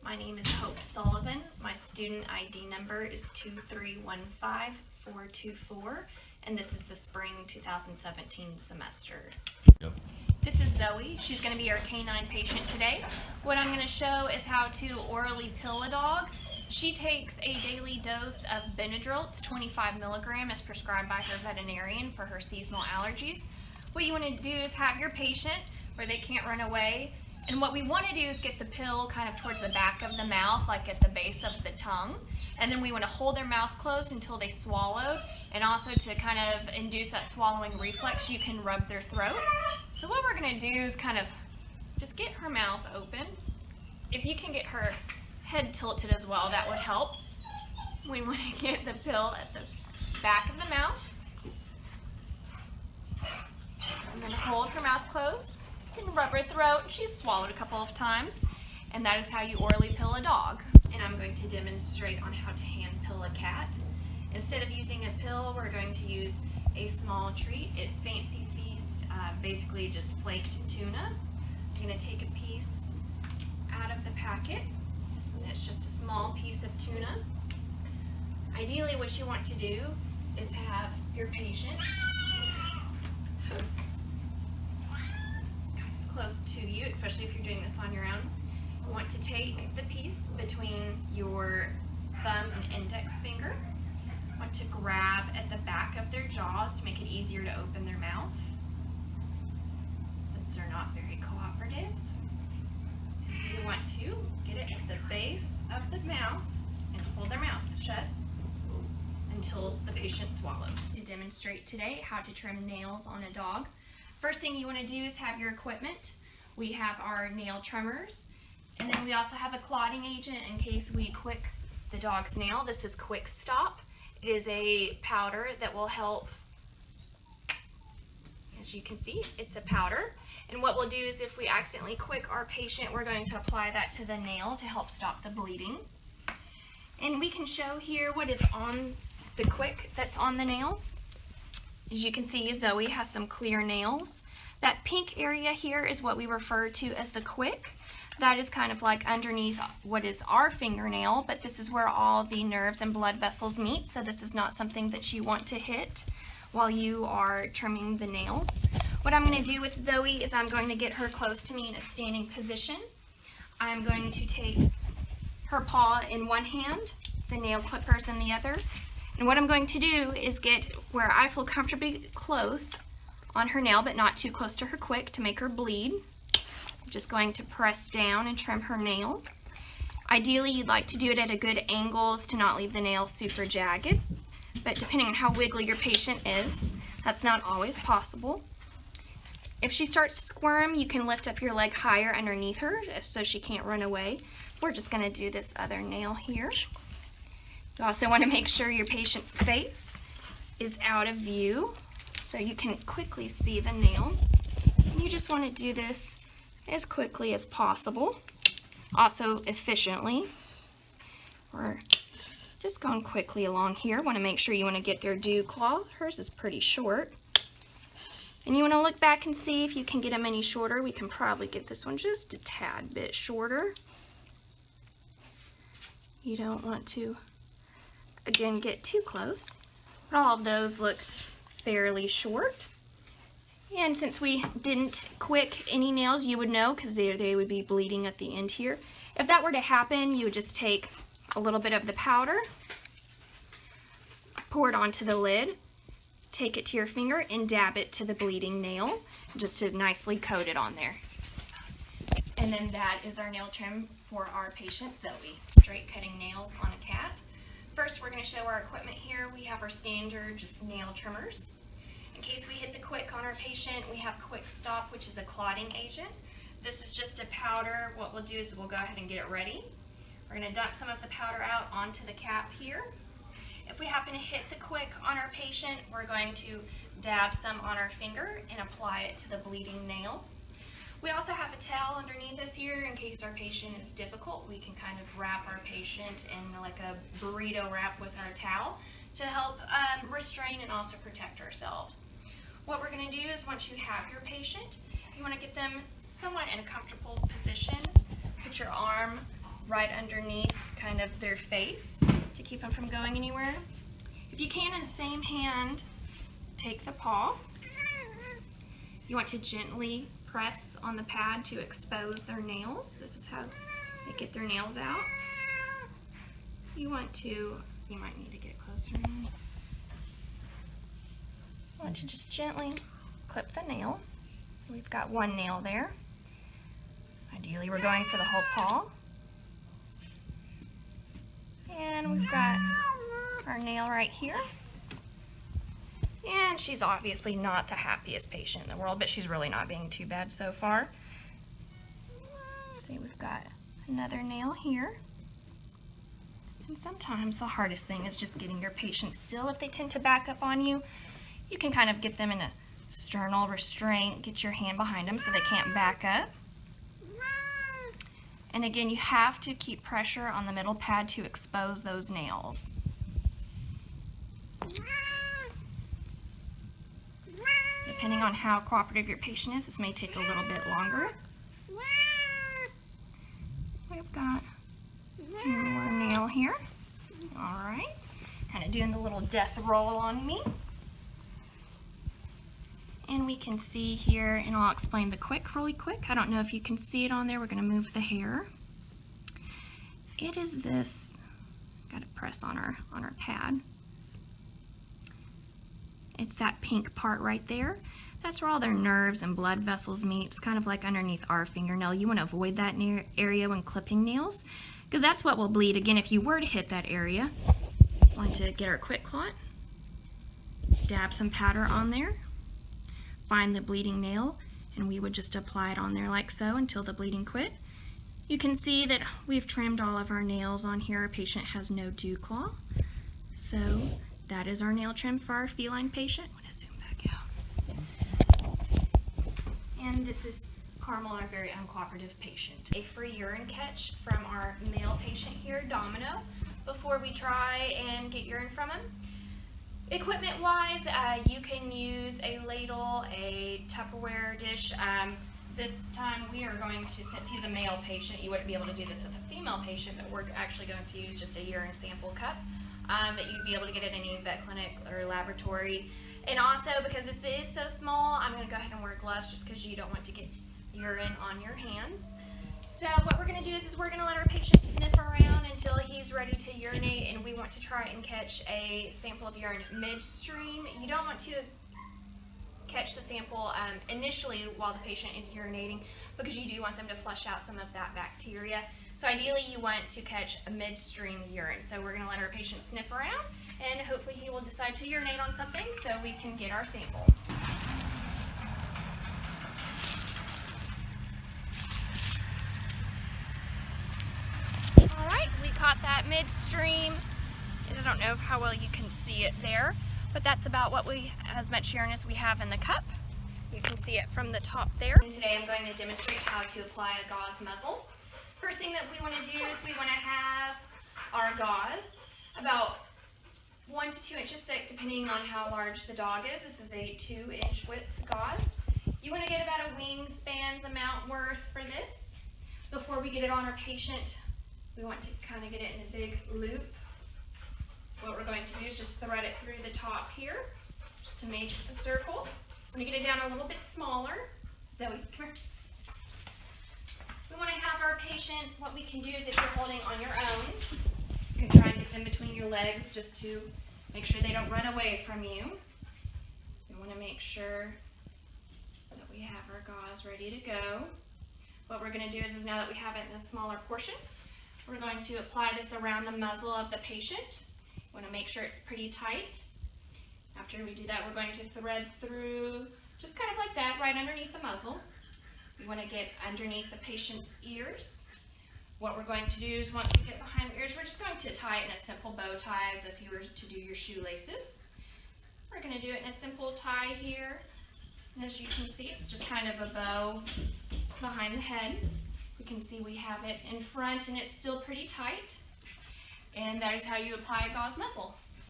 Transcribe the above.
My name is Hope Sullivan. My student ID number is 2315424, and this is the spring 2017 semester. Yep. This is Zoe. She's going to be our canine patient today. What I'm going to show is how to orally pill a dog. She takes a daily dose of Benadryl. It's 25 milligrams as prescribed by her veterinarian for her seasonal allergies. What you want to do is have your patient where they can't run away. And what we want to do is get the pill kind of towards the back of the mouth, like at the base of the tongue. And then we want to hold their mouth closed until they swallow. And also to kind of induce that swallowing reflex, you can rub their throat. So what we're going to do is kind of just get her mouth open. If you can get her head tilted as well, that would help. We want to get the pill at the back of the mouth. And then hold her mouth closed. And rub her throat. She's swallowed a couple of times, and that is how you orally pill a dog. And I'm going to demonstrate on how to hand pill a cat. Instead of using a pill, we're going to use a small treat. It's Fancy Feast, basically just flaked tuna. I'm going to take a piece out of the packet, and it's just a small piece of tuna. Ideally, what you want to do is have your patient close to you, especially if you're doing this on your own. You want to take the piece between your thumb and index finger. You want to grab at the back of their jaws to make it easier to open their mouth, since they're not very cooperative. You want to get it at the base of the mouth and hold their mouth shut until the patient swallows. To demonstrate today how to trim nails on a dog. First thing you want to do is have your equipment. We have our nail trimmers, and then we also have a clotting agent in case we quick the dog's nail. This is Quick Stop. It is a powder that will help. As you can see, it's a powder. And what we'll do is if we accidentally quick our patient, we're going to apply that to the nail to help stop the bleeding. And we can show here what is on the quick that's on the nail. As you can see, Zoe has some clear nails. That pink area here is what we refer to as the quick. That is kind of like underneath what is our fingernail, but this is where all the nerves and blood vessels meet, so this is not something that you want to hit while you are trimming the nails. What I'm going to do with Zoe is I'm going to get her close to me in a standing position. I'm going to take her paw in one hand, the nail clippers in the other. And what I'm going to do is get where I feel comfortably close on her nail, but not too close to her quick to make her bleed. I'm just going to press down and trim her nail. Ideally, you'd like to do it at a good angles to not leave the nail super jagged, but depending on how wiggly your patient is, that's not always possible. If she starts to squirm, you can lift up your leg higher underneath her so she can't run away. We're just going to do this other nail here. You also want to make sure your patient's face is out of view so you can quickly see the nail. And you just want to do this as quickly as possible, also efficiently. We're just going quickly along here. Want to make sure you want to get their dew claw. Hers is pretty short. And you want to look back and see if you can get them any shorter. We can probably get this one just a tad bit shorter. You don't want to again get too close, but all of those look fairly short. And since we didn't quick any nails, you would know because they would be bleeding at the end here. If that were to happen, you would just take a little bit of the powder, pour it onto the lid, take it to your finger and dab it to the bleeding nail just to nicely coat it on there. And then that is our nail trim for our patient Zoe. Straight cutting nails on a cat. First, we're going to show our equipment here. We have our standard just nail trimmers. In case we hit the quick on our patient, we have Quick Stop, which is a clotting agent. This is just a powder. What we'll do is we'll go ahead and get it ready. We're going to dump some of the powder out onto the cap here. If we happen to hit the quick on our patient, we're going to dab some on our finger and apply it to the bleeding nail. We also have a towel underneath us here in case our patient is difficult. We can kind of wrap our patient in like a burrito wrap with our towel to help restrain and also protect ourselves. What we're going to do is once you have your patient, you want to get them somewhat in a comfortable position. Put your arm right underneath kind of their face to keep them from going anywhere. If you can, in the same hand, take the paw. You want to gently press on the pad to expose their nails. This is how they get their nails out. You might need to get closer now. You want to just gently clip the nail. So we've got one nail there. Ideally, we're going for the whole paw. And we've got our nail right here. And she's obviously not the happiest patient in the world, but she's really not being too bad so far. See, we've got another nail here. And sometimes the hardest thing is just getting your patient still. If they tend to back up on you, you can kind of get them in a sternal restraint, get your hand behind them so they can't back up. And again, you have to keep pressure on the middle pad to expose those nails. Depending on how cooperative your patient is, this may take a little bit longer. We've got more nail here. All right, kind of doing the little death roll on me. And we can see here, and I'll explain the quick really quick. I don't know if you can see it on there. We're going to move the hair. It is this, got to press on our pad. It's that pink part right there. That's where all their nerves and blood vessels meet. It's kind of like underneath our fingernail. You want to avoid that area when clipping nails, because that's what will bleed. Again, if you were to hit that area, want to get our quick clot, dab some powder on there, find the bleeding nail, and we would just apply it on there like so until the bleeding quit. You can see that we've trimmed all of our nails on here. Our patient has no dew claw. So that is our nail trim for our feline patient. I'm going to zoom back out. And this is Carmel, our very uncooperative patient. A free urine catch from our male patient here, Domino, before we try and get urine from him. Equipment wise, you can use a ladle, a Tupperware dish. This time we are going to, since he's a male patient, you wouldn't be able to do this with a female patient, but we're actually going to use just a urine sample cup that you'd be able to get at any vet clinic or laboratory. And also, because this is so small, I'm going to go ahead and wear gloves just because you don't want to get urine on your hands. So what we're going to do is we're going to let our patient sniff around until he's ready to urinate, and we want to try and catch a sample of urine midstream. You don't want to catch the sample initially while the patient is urinating, because you do want them to flush out some of that bacteria. So ideally you want to catch a midstream urine. So we're going to let our patient sniff around, and hopefully he will decide to urinate on something so we can get our sample. Alright, we caught that midstream. I don't know how well you can see it there, but that's about as much urine as we have in the cup. You can see it from the top there. And today I'm going to demonstrate how to apply a gauze muzzle. First thing that we want to do is we want to have our gauze about 1 to 2 inches thick, depending on how large the dog is. This is a 2-inch width gauze. You want to get about a wingspan's amount worth for this. Before we get it on our patient, we want to kind of get it in a big loop. What we're going to do is just thread it through the top here, just to make a circle. We're going to get it down a little bit smaller. Zoe, come here. We want to have our patient, what we can do is if you're holding on your own, you can try and get them between your legs just to make sure they don't run away from you. We want to make sure that we have our gauze ready to go. What we're going to do is now that we have it in a smaller portion, we're going to apply this around the muzzle of the patient. We want to make sure it's pretty tight. After we do that, we're going to thread through just kind of like that, right underneath the muzzle. We want to get underneath the patient's ears. What we're going to do is once we get behind the ears, we're just going to tie it in a simple bow tie as if you were to do your shoelaces. We're going to do it in a simple tie here. And as you can see, it's just kind of a bow behind the head. You can see we have it in front and it's still pretty tight. And that is how you apply a gauze muzzle.